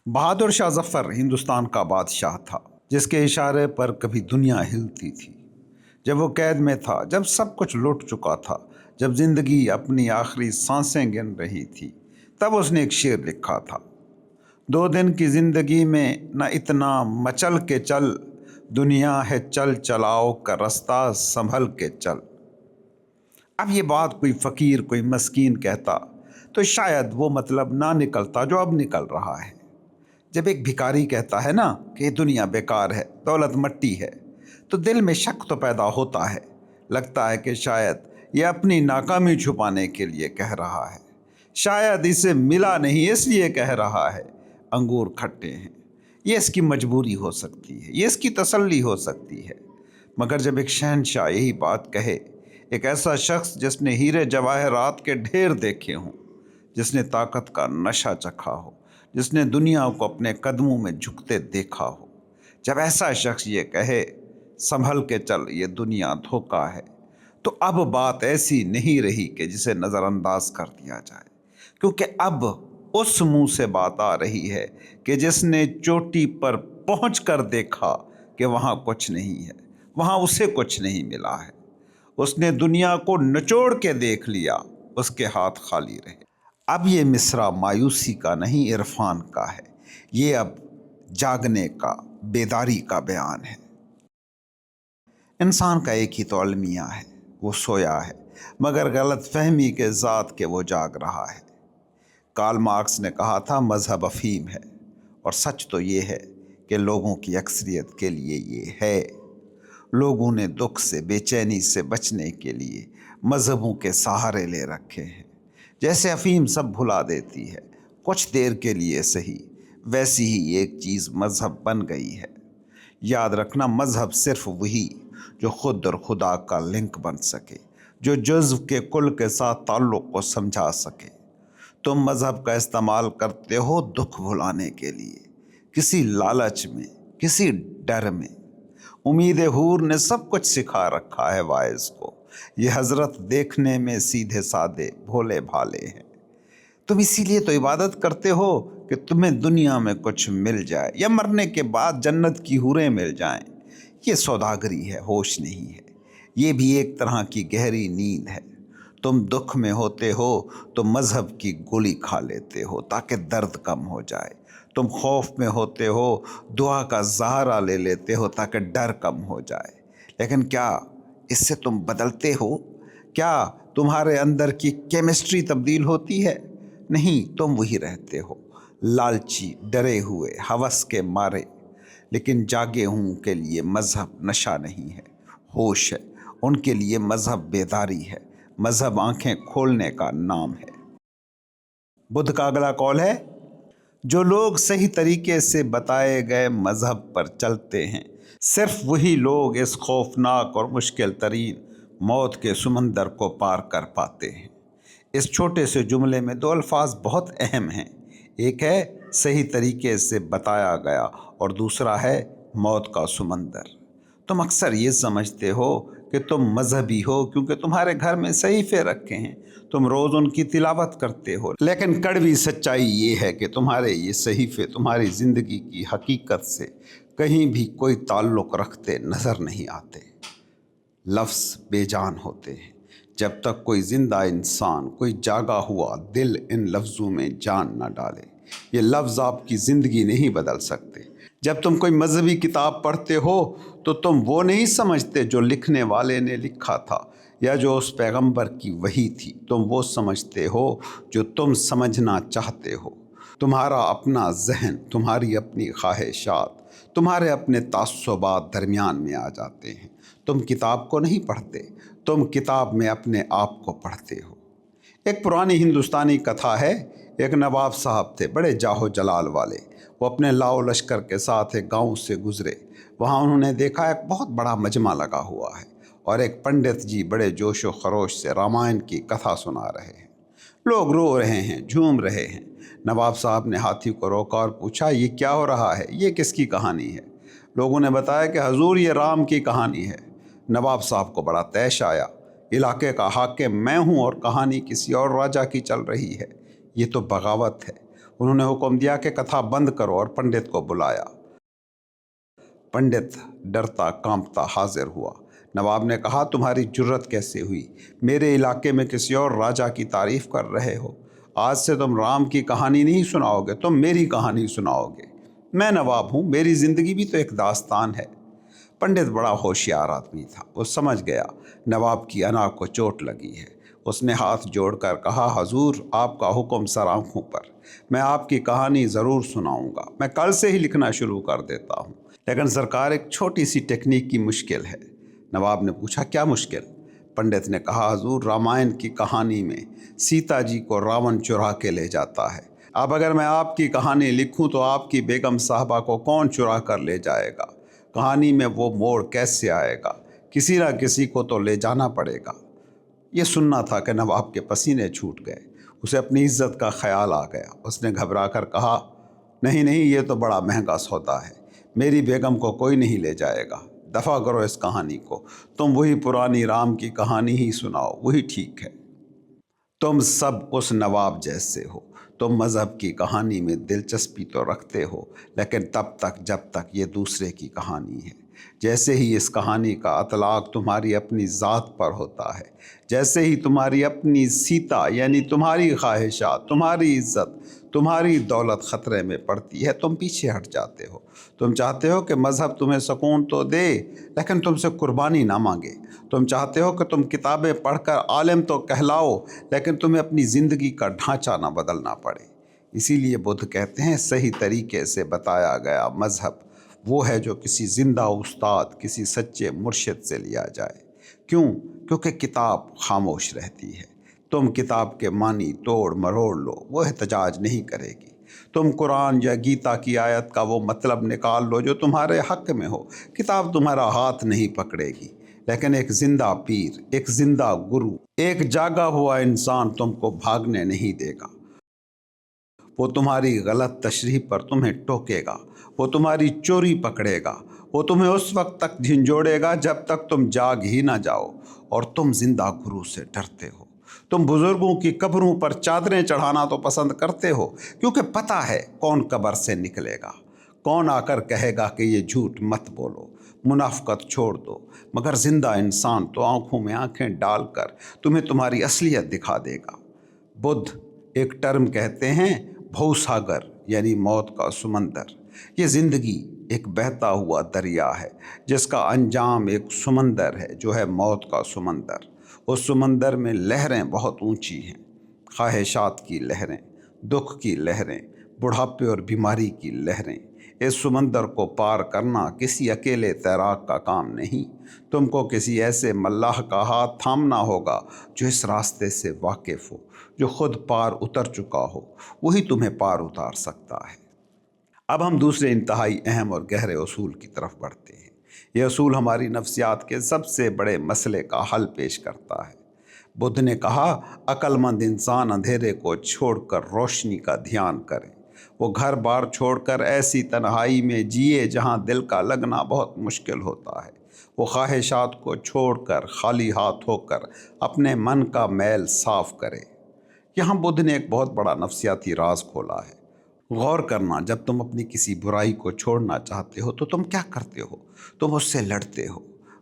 بہادر شاہ ظفر ہندوستان کا بادشاہ تھا جس کے اشارے پر کبھی دنیا ہلتی تھی۔ جب وہ قید میں تھا، جب سب کچھ لٹ چکا تھا، جب زندگی اپنی آخری سانسیں گن رہی تھی، تب اس نے ایک شعر لکھا تھا: 2 دن کی زندگی میں نہ اتنا مچل کے چل، دنیا ہے چل چلاؤ کا رستہ سنبھل کے چل۔ اب یہ بات کوئی فقیر، کوئی مسکین کہتا تو شاید وہ مطلب نہ نکلتا جو اب نکل رہا ہے۔ جب ایک بھکاری کہتا ہے نا کہ یہ دنیا بیکار ہے، دولت مٹی ہے، تو دل میں شک تو پیدا ہوتا ہے۔ لگتا ہے کہ شاید یہ اپنی ناکامی چھپانے کے لیے کہہ رہا ہے، شاید اسے ملا نہیں اس لیے کہہ رہا ہے انگور کھٹے ہیں۔ یہ اس کی مجبوری ہو سکتی ہے، یہ اس کی تسلی ہو سکتی ہے۔ مگر جب ایک شہنشاہ یہی بات کہے، ایک ایسا شخص جس نے ہیرے جواہرات کے ڈھیر دیکھے ہوں، جس نے طاقت کا نشہ چکھا ہو، جس نے دنیا کو اپنے قدموں میں جھکتے دیکھا ہو، جب ایسا شخص یہ کہے سنبھل کے چل یہ دنیا دھوکا ہے، تو اب بات ایسی نہیں رہی کہ جسے نظر انداز کر دیا جائے، کیونکہ اب اس منہ سے بات آ رہی ہے کہ جس نے چوٹی پر پہنچ کر دیکھا کہ وہاں کچھ نہیں ہے، وہاں اسے کچھ نہیں ملا ہے۔ اس نے دنیا کو نچوڑ کے دیکھ لیا، اس کے ہاتھ خالی رہے۔ اب یہ مصرع مایوسی کا نہیں، عرفان کا ہے۔ یہ اب جاگنے کا، بیداری کا بیان ہے۔ انسان کا ایک ہی تو المیہ ہے، وہ سویا ہے، مگر غلط فہمی کے ذات کہ وہ جاگ رہا ہے۔ کارل مارکس نے کہا تھا مذہب افہیم ہے، اور سچ تو یہ ہے کہ لوگوں کی اکثریت کے لیے یہ ہے۔ لوگوں نے دکھ سے، بے چینی سے بچنے کے لیے مذہبوں کے سہارے لے رکھے ہیں۔ جیسے افہیم سب بھلا دیتی ہے، کچھ دیر کے لیے صحیح، ویسی ہی ایک چیز مذہب بن گئی ہے۔ یاد رکھنا، مذہب صرف وہی جو خود اور خدا کا لنک بن سکے، جو جزو کے کل کے ساتھ تعلق کو سمجھا سکے۔ تم مذہب کا استعمال کرتے ہو دکھ بھلانے کے لیے، کسی لالچ میں، کسی ڈر میں۔ امید حور نے سب کچھ سکھا رکھا ہے واعظ کو، یہ حضرت دیکھنے میں سیدھے سادے بھولے بھالے ہیں۔ تم اسی لیے تو عبادت کرتے ہو کہ تمہیں دنیا میں کچھ مل جائے، یا مرنے کے بعد جنت کی حوریں مل جائیں۔ یہ سوداگری ہے، ہوش نہیں ہے۔ یہ بھی ایک طرح کی گہری نیند ہے۔ تم دکھ میں ہوتے ہو تو مذہب کی گولی کھا لیتے ہو تاکہ درد کم ہو جائے۔ تم خوف میں ہوتے ہو، دعا کا سہارا لے لیتے ہو تاکہ ڈر کم ہو جائے۔ لیکن کیا اس سے تم بدلتے ہو؟ کیا تمہارے اندر کی کیمسٹری تبدیل ہوتی ہے؟ نہیں، تم وہی رہتے ہو، لالچی، ڈرے ہوئے، ہوس کے مارے۔ لیکن جاگے ہوں کے لیے مذہب نشہ نہیں ہے، ہوش ہے۔ ان کے لیے مذہب بیداری ہے، مذہب آنکھیں کھولنے کا نام ہے۔ بدھ کا اگلا قول ہے: جو لوگ صحیح طریقے سے بتائے گئے مذہب پر چلتے ہیں، صرف وہی لوگ اس خوفناک اور مشکل ترین موت کے سمندر کو پار کر پاتے ہیں۔ اس چھوٹے سے جملے میں 2 الفاظ بہت اہم ہیں، ایک ہے صحیح طریقے سے بتایا گیا، اور دوسرا ہے موت کا سمندر۔ تم اکثر یہ سمجھتے ہو کہ تم مذہبی ہو کیونکہ تمہارے گھر میں صحیفے رکھے ہیں، تم روز ان کی تلاوت کرتے ہو، لیکن کڑوی سچائی یہ ہے کہ تمہارے یہ صحیفے تمہاری زندگی کی حقیقت سے کہیں بھی کوئی تعلق رکھتے نظر نہیں آتے۔ لفظ بے جان ہوتے ہیں جب تک کوئی زندہ انسان، کوئی جاگا ہوا دل ان لفظوں میں جان نہ ڈالے۔ یہ لفظ آپ کی زندگی نہیں بدل سکتے۔ جب تم کوئی مذہبی کتاب پڑھتے ہو تو تم وہ نہیں سمجھتے جو لکھنے والے نے لکھا تھا یا جو اس پیغمبر کی وحی تھی، تم وہ سمجھتے ہو جو تم سمجھنا چاہتے ہو۔ تمہارا اپنا ذہن، تمہاری اپنی خواہشات، تمہارے اپنے تعصبات درمیان میں آ جاتے ہیں۔ تم کتاب کو نہیں پڑھتے، تم کتاب میں اپنے آپ کو پڑھتے ہو۔ ایک پرانی ہندوستانی کتھا ہے، ایک نواب صاحب تھے، بڑے جاہو جلال والے۔ وہ اپنے لاؤ لشکر کے ساتھ ایک گاؤں سے گزرے۔ وہاں انہوں نے دیکھا ایک بہت بڑا مجمع لگا ہوا ہے، اور ایک پنڈت جی بڑے جوش و خروش سے رامائن کی کتھا سنا رہے ہیں۔ لوگ رو رہے ہیں، جھوم رہے ہیں۔ نواب صاحب نے ہاتھی کو روکا اور پوچھا، یہ کیا ہو رہا ہے؟ یہ کس کی کہانی ہے؟ لوگوں نے بتایا کہ حضور یہ رام کی کہانی ہے۔ نواب صاحب کو بڑا طیش آیا، علاقے کا حاکم میں ہوں اور کہانی کسی اور راجا کی چل رہی ہے، یہ تو بغاوت ہے۔ انہوں نے حکم دیا کہ کتھا بند کرو اور پنڈت کو بلایا۔ پنڈت ڈرتا کانپتا حاضر ہوا۔ نواب نے کہا، تمہاری جرت کیسے ہوئی؟ میرے علاقے میں کسی اور راجا کی تعریف کر رہے ہو؟ آج سے تم رام کی کہانی نہیں سناؤ گے، تم میری کہانی سناؤ گے۔ میں نواب ہوں، میری زندگی بھی تو ایک داستان ہے۔ پنڈت بڑا ہوشیار آدمی تھا، وہ سمجھ گیا نواب کی انا کو چوٹ لگی ہے۔ اس نے ہاتھ جوڑ کر کہا، حضور آپ کا حکم سر آنکھوں پر، میں آپ کی کہانی ضرور سناؤں گا، میں کل سے ہی لکھنا شروع کر دیتا ہوں، لیکن سرکار ایک چھوٹی سی ٹیکنیک کی مشکل ہے۔ نواب نے پوچھا، کیا مشکل؟ پنڈت نے کہا، حضور رامائن کی کہانی میں سیتا جی کو راون چرا کے لے جاتا ہے۔ اب اگر میں آپ کی کہانی لکھوں تو آپ کی بیگم صاحبہ کو کون چرا کر لے جائے گا؟ کہانی میں وہ موڑ کیسے آئے گا؟ کسی نہ کسی کو تو لے جانا پڑے گا۔ یہ سننا تھا کہ نواب کے پسینے چھوٹ گئے، اسے اپنی عزت کا خیال آ گیا۔ اس نے گھبرا کر کہا، نہیں نہیں، یہ تو بڑا مہنگا سودا ہے، میری بیگم کو کوئی نہیں لے جائے گا، دفع کرو اس کہانی کو، تم وہی پرانی رام کی کہانی ہی سناؤ، وہی ٹھیک ہے۔ تم سب اس نواب جیسے ہو، تم مذہب کی کہانی میں دلچسپی تو رکھتے ہو، لیکن تب تک جب تک یہ دوسرے کی کہانی ہے۔ جیسے ہی اس کہانی کا اطلاق تمہاری اپنی ذات پر ہوتا ہے، جیسے ہی تمہاری اپنی سیتا یعنی تمہاری خواہشات، تمہاری عزت، تمہاری دولت خطرے میں پڑتی ہے، تم پیچھے ہٹ جاتے ہو۔ تم چاہتے ہو کہ مذہب تمہیں سکون تو دے، لیکن تم سے قربانی نہ مانگے۔ تم چاہتے ہو کہ تم کتابیں پڑھ کر عالم تو کہلاؤ، لیکن تمہیں اپنی زندگی کا ڈھانچہ نہ بدلنا پڑے۔ اسی لیے بدھ کہتے ہیں، صحیح طریقے سے بتایا گیا مذہب وہ ہے جو کسی زندہ استاد، کسی سچے مرشد سے لیا جائے۔ کیوں؟ کیونکہ کتاب خاموش رہتی ہے۔ تم کتاب کے معنی توڑ مروڑ لو، وہ احتجاج نہیں کرے گی۔ تم قرآن یا گیتا کی آیت کا وہ مطلب نکال لو جو تمہارے حق میں ہو، کتاب تمہارا ہاتھ نہیں پکڑے گی، لیکن ایک زندہ پیر، ایک زندہ گرو، ایک جاگا ہوا انسان تم کو بھاگنے نہیں دے گا۔ وہ تمہاری غلط تشریح پر تمہیں ٹوکے گا، وہ تمہاری چوری پکڑے گا، وہ تمہیں اس وقت تک جھنجھوڑے گا جب تک تم جاگ ہی نہ جاؤ، اور تم زندہ گرو سے ڈرتے ہو۔ تم بزرگوں کی قبروں پر چادریں چڑھانا تو پسند کرتے ہو، کیونکہ پتہ ہے کون قبر سے نکلے گا، کون آ کر کہے گا کہ یہ جھوٹ مت بولو، منافقت چھوڑ دو، مگر زندہ انسان تو آنکھوں میں آنکھیں ڈال کر تمہیں تمہاری اصلیت دکھا دے گا۔ بدھ ایک ٹرم کہتے ہیں، بھو ساگر یعنی موت کا سمندر۔ یہ زندگی ایک بہتا ہوا دریا ہے جس کا انجام ایک سمندر ہے جو ہے موت کا سمندر۔ اس سمندر میں لہریں بہت اونچی ہیں، خواہشات کی لہریں، دکھ کی لہریں، بڑھاپے اور بیماری کی لہریں۔ اس سمندر کو پار کرنا کسی اکیلے تیراک کا کام نہیں، تم کو کسی ایسے ملاح کا ہاتھ تھامنا ہوگا جو اس راستے سے واقف ہو، جو خود پار اتر چکا ہو، وہی تمہیں پار اتار سکتا ہے۔ اب ہم دوسرے انتہائی اہم اور گہرے اصول کی طرف بڑھتے ہیں۔ یہ اصول ہماری نفسیات کے سب سے بڑے مسئلے کا حل پیش کرتا ہے۔ بدھ نے کہا، عقل مند انسان اندھیرے کو چھوڑ کر روشنی کا دھیان کرے۔ وہ گھر بار چھوڑ کر ایسی تنہائی میں جیے جہاں دل کا لگنا بہت مشکل ہوتا ہے۔ وہ خواہشات کو چھوڑ کر خالی ہاتھ ہو کر اپنے من کا میل صاف کرے۔ یہاں بدھ نے ایک بہت بڑا نفسیاتی راز کھولا ہے۔ غور کرنا، جب تم اپنی کسی برائی کو چھوڑنا چاہتے ہو تو تم کیا کرتے ہو؟ تم اس سے لڑتے ہو۔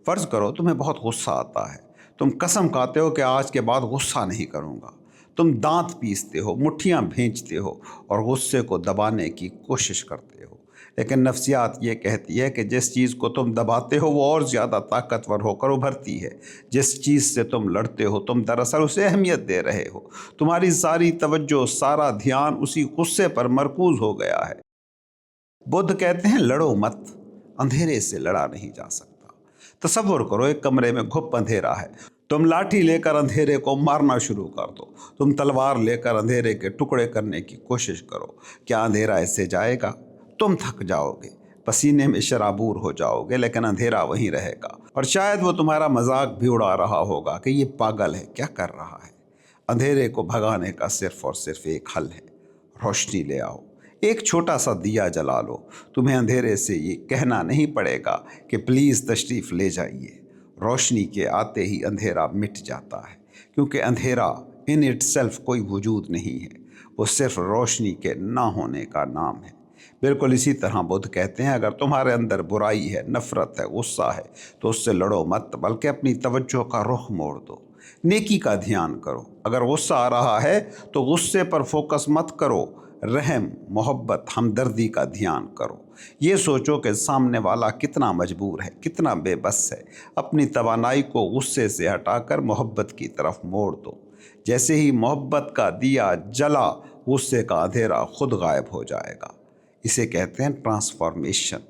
فرض کرو تمہیں بہت غصہ آتا ہے، تم قسم کھاتے ہو کہ آج کے بعد غصہ نہیں کروں گا۔ تم دانت پیستے ہو، مٹھیاں بھینچتے ہو اور غصے کو دبانے کی کوشش کرتے ہو، لیکن نفسیات یہ کہتی ہے کہ جس چیز کو تم دباتے ہو وہ اور زیادہ طاقتور ہو کر ابھرتی ہے۔ جس چیز سے تم لڑتے ہو تم دراصل اسے اہمیت دے رہے ہو، تمہاری ساری توجہ، سارا دھیان اسی غصے پر مرکوز ہو گیا ہے۔ بدھ کہتے ہیں، لڑو مت، اندھیرے سے لڑا نہیں جا سکتا۔ تصور کرو ایک کمرے میں گھپ اندھیرا ہے، تم لاٹھی لے کر اندھیرے کو مارنا شروع کر دو، تم تلوار لے کر اندھیرے کے ٹکڑے کرنے کی کوشش کرو، کیا اندھیرا اس سے جائے گا؟ تم تھک جاؤ گے، پسینے میں شرابور ہو جاؤ گے، لیکن اندھیرا وہیں رہے گا، اور شاید وہ تمہارا مذاق بھی اڑا رہا ہوگا کہ یہ پاگل ہے، کیا کر رہا ہے۔ اندھیرے کو بھگانے کا صرف اور صرف ایک حل ہے، روشنی لے آؤ، ایک چھوٹا سا دیا جلا لو۔ تمہیں اندھیرے سے یہ کہنا نہیں پڑے گا کہ پلیز تشریف لے جائیے۔ روشنی کے آتے ہی اندھیرا مٹ جاتا ہے، کیونکہ اندھیرا ان اٹ سیلف کوئی وجود نہیں ہے، وہ صرف روشنی کے نہ ہونے کا نام ہے۔ بالکل اسی طرح بدھ کہتے ہیں اگر تمہارے اندر برائی ہے، نفرت ہے، غصہ ہے تو اس سے لڑو مت، بلکہ اپنی توجہ کا رخ موڑ دو، نیکی کا دھیان کرو۔ اگر غصہ آ رہا ہے تو غصے پر فوکس مت کرو، رحم، محبت، ہمدردی کا دھیان کرو۔ یہ سوچو کہ سامنے والا کتنا مجبور ہے، کتنا بے بس ہے۔ اپنی توانائی کو غصے سے ہٹا کر محبت کی طرف موڑ دو۔ جیسے ہی محبت کا دیا جلا، غصے کا اندھیرا خود غائب ہو جائے گا۔ اسے کہتے ہیں ٹرانسفارمیشن،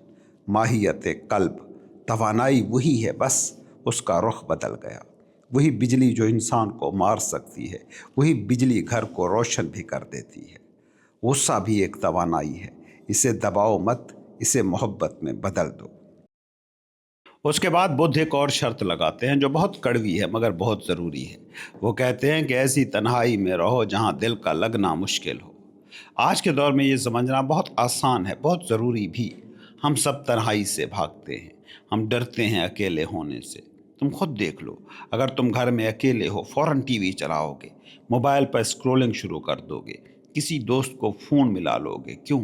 ماہیت قلب۔ توانائی وہی ہے، بس اس کا رخ بدل گیا۔ وہی بجلی جو انسان کو مار سکتی ہے، وہی بجلی گھر کو روشن بھی کر دیتی ہے۔ غصہ بھی ایک توانائی ہے، اسے دباؤ مت، اسے محبت میں بدل دو۔ اس کے بعد بدھ ایک اور شرط لگاتے ہیں جو بہت کڑوی ہے مگر بہت ضروری ہے۔ وہ کہتے ہیں کہ ایسی تنہائی میں رہو جہاں دل کا لگنا مشکل ہو۔ آج کے دور میں یہ سمجھنا بہت آسان ہے، بہت ضروری بھی۔ ہم سب تنہائی سے بھاگتے ہیں، ہم ڈرتے ہیں اکیلے ہونے سے۔ تم خود دیکھ لو، اگر تم گھر میں اکیلے ہو فوراً ٹی وی چلاؤ گے، موبائل پر اسکرولنگ شروع کر دو گے، کسی دوست کو فون ملا لو گے۔ کیوں؟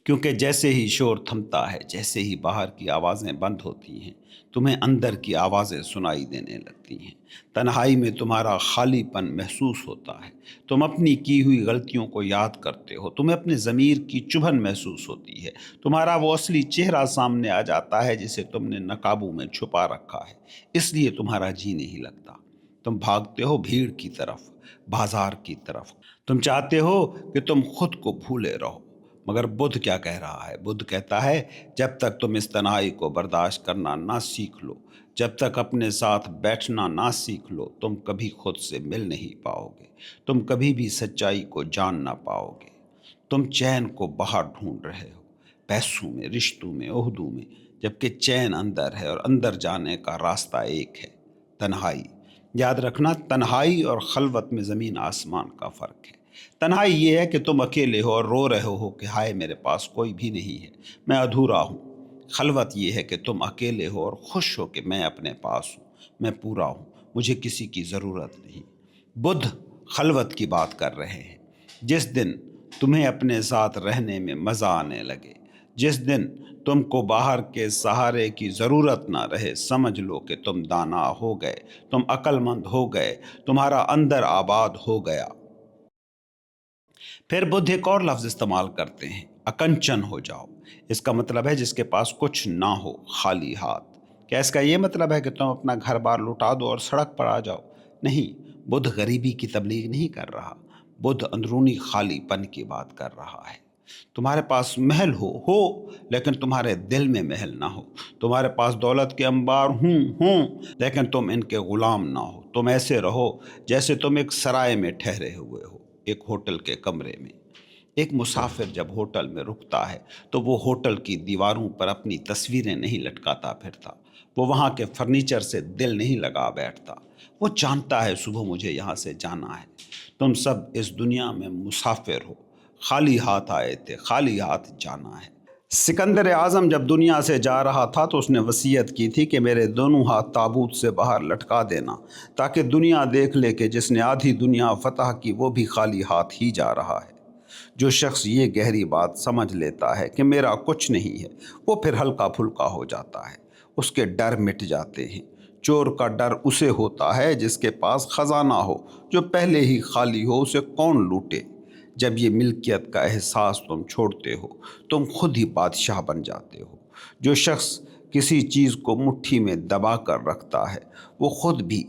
کیونکہ جیسے ہی شور تھمتا ہے، جیسے ہی باہر کی آوازیں بند ہوتی ہیں، تمہیں اندر کی آوازیں سنائی دینے لگتی ہیں۔ تنہائی میں تمہارا خالی پن محسوس ہوتا ہے، تم اپنی کی ہوئی غلطیوں کو یاد کرتے ہو، تمہیں اپنے ضمیر کی چبھن محسوس ہوتی ہے، تمہارا وہ اصلی چہرہ سامنے آ جاتا ہے جسے تم نے نقابوں میں چھپا رکھا ہے، اس لیے تمہارا جی نہیں لگتا۔ تم بھاگتے ہو بھیڑ کی طرف، بازار کی طرف، تم چاہتے ہو کہ تم خود کو بھولے رہو۔ مگر بدھ کیا کہہ رہا ہے؟ بدھ کہتا ہے جب تک تم اس تنہائی کو برداشت کرنا نہ سیکھ لو، جب تک اپنے ساتھ بیٹھنا نہ سیکھ لو، تم کبھی خود سے مل نہیں پاؤ گے، تم کبھی بھی سچائی کو جان نہ پاؤ گے۔ تم چین کو باہر ڈھونڈ رہے ہو، پیسوں میں، رشتوں میں، عہدوں میں، جبکہ چین اندر ہے، اور اندر جانے کا راستہ ایک ہے، تنہائی۔ یاد رکھنا، تنہائی اور خلوت میں زمین آسمان کا فرق ہے۔ تنہائی یہ ہے کہ تم اکیلے ہو اور رو رہے ہو کہ ہائے میرے پاس کوئی بھی نہیں ہے، میں ادھورا ہوں۔ خلوت یہ ہے کہ تم اکیلے ہو اور خوش ہو کہ میں اپنے پاس ہوں، میں پورا ہوں، مجھے کسی کی ضرورت نہیں۔ بدھ خلوت کی بات کر رہے ہیں۔ جس دن تمہیں اپنے ساتھ رہنے میں مزہ آنے لگے، جس دن تم کو باہر کے سہارے کی ضرورت نہ رہے، سمجھ لو کہ تم دانا ہو گئے، تم عقل مند ہو گئے، تمہارا اندر آباد ہو گیا۔ پھر بدھ ایک اور لفظ استعمال کرتے ہیں، اکنچن ہو جاؤ۔ اس کا مطلب ہے جس کے پاس کچھ نہ ہو، خالی ہاتھ۔ کیا اس کا یہ مطلب ہے کہ تم اپنا گھر بار لٹا دو اور سڑک پر آ جاؤ؟ نہیں، بدھ غریبی کی تبلیغ نہیں کر رہا، بدھ اندرونی خالی پن کی بات کر رہا ہے۔ تمہارے پاس محل ہو لیکن تمہارے دل میں محل نہ ہو۔ تمہارے پاس دولت کے انبار ہوں لیکن تم ان کے غلام نہ ہو۔ تم ایسے رہو جیسے تم ایک سرائے میں ٹھہرے ہوئے ہو، ایک ہوٹل کے کمرے میں۔ ایک مسافر جب ہوٹل میں رکتا ہے تو وہ ہوٹل کی دیواروں پر اپنی تصویریں نہیں لٹکاتا پھرتا، وہ وہاں کے فرنیچر سے دل نہیں لگا بیٹھتا، وہ جانتا ہے صبح مجھے یہاں سے جانا ہے۔ تم سب اس دنیا میں مسافر ہو، خالی ہاتھ آئے تھے، خالی ہاتھ جانا ہے۔ سکندر اعظم جب دنیا سے جا رہا تھا تو اس نے وصیت کی تھی کہ میرے دونوں ہاتھ تابوت سے باہر لٹکا دینا، تاکہ دنیا دیکھ لے کہ جس نے آدھی دنیا فتح کی وہ بھی خالی ہاتھ ہی جا رہا ہے۔ جو شخص یہ گہری بات سمجھ لیتا ہے کہ میرا کچھ نہیں ہے، وہ پھر ہلکا پھلکا ہو جاتا ہے، اس کے ڈر مٹ جاتے ہیں۔ چور کا ڈر اسے ہوتا ہے جس کے پاس خزانہ ہو، جو پہلے ہی خالی ہو اسے کون لوٹے۔ جب یہ ملکیت کا احساس تم چھوڑتے ہو، تم خود ہی بادشاہ بن جاتے ہو۔ جو شخص کسی چیز کو مٹھی میں دبا کر رکھتا ہے وہ خود بھی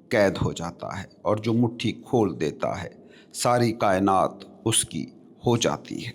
قید ہو جاتا ہے، اور جو مٹھی کھول دیتا ہے ساری کائنات اس کی ہو جاتی ہے۔